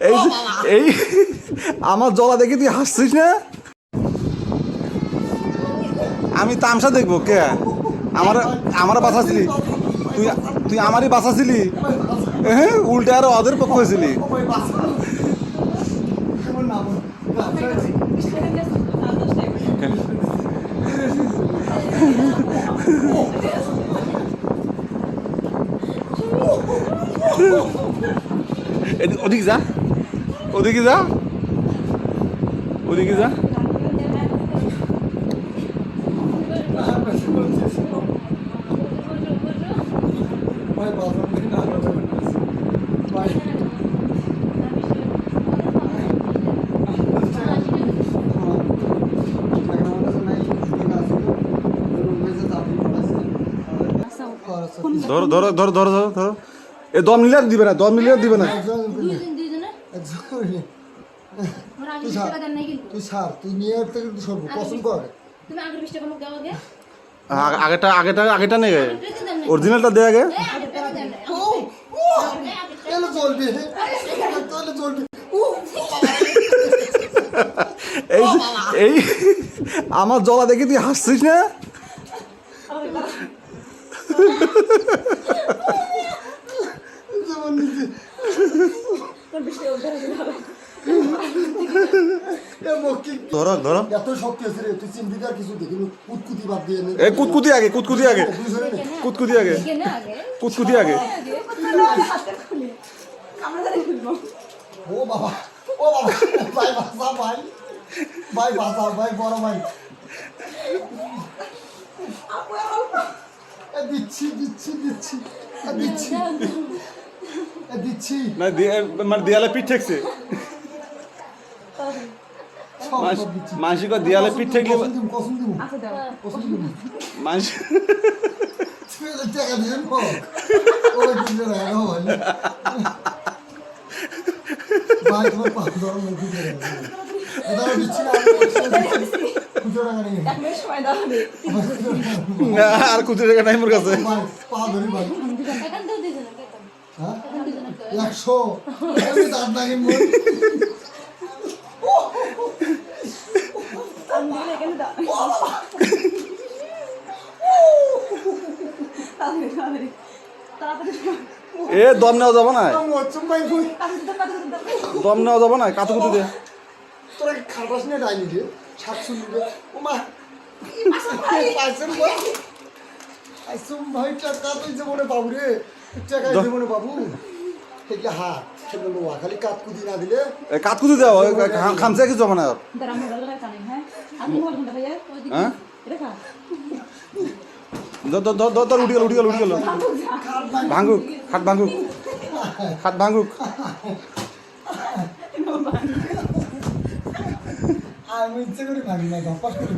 এই এই আমার জলা দেখে তুই হাসছিস না? আমি তামসা দেখবো কে? আমার বাঁচাছিলি তুই, তুই আমারই বাঁচাছিলি। হ্যাঁ, উল্টে আরো ওদের পক্ষ হয়েছিলি। ওদিকে যা, ওদিকে যা, ওদিকে যা। ধরো ধরো ধরো ধরো ধরো ধরো। এ দম নিলে আর দিবে না, দম নিলে আর দিবে না। তুই ছাড়, তুই নিয়ে থেকে সব পছন্দ কর। আগেটা আগেটা আগেটা নেই, অরিজিনালটা দে আগে। চলবে চলবে। এই এই আমার জলা দেখে তুই হাসছিস না? ধরো ধরো। এত শক্তি আছে রে, তুই চিমটি আর কিছু দেখিনি। কুতকুতি বাদ দিয়ে নে। এই কুতকুতি আগে, কুতকুতি আগে, কুতকুতি আগে, কুতকুতি আগে। ও বাবা, ও বাবা, ভাই বাসা, ভাই ভাই বাসা, ভাই বড় ভাই। দিচ্ছি দিচ্ছি দিচ্ছি দিচ্ছি দিচ্ছি। মানে দেয়ালে পিঠ ঠেকছে। মানসিক দেয়ালে পিঠ ঠেকলে মানসি টাকা দিয়ে ভাই তোমার পাঁচ ধরো দিচ্ছি না। আর কুচি টাকা নাই মোর কাছে। পা ধরি ভাই 100 দাঁত লাগে মোর। এ দম নেওয়া যাবো না, দম নেওয়া যাবো না, কাতু কুতু দে। তোরা খাটাস না ডাইনি রে, 700 রে। ও মা আইসুম ভাই টাকা তুই যে মনে বাবু রে, টাকা যে মনে বাবু থেকে হাত খেলে লোয়া খালি কাতকুদি না দিলে। কাতকুতু দেওয়া খামচা কিছু যাবো না। হ্যাঁ উঠি গেল, উঠি গেল, উঠি গেল। ভাঙুক, হাত ভাঙুক, হাত ভাঙুক। আমি ইচ্ছে করে ভাঙি না, ধপাস করে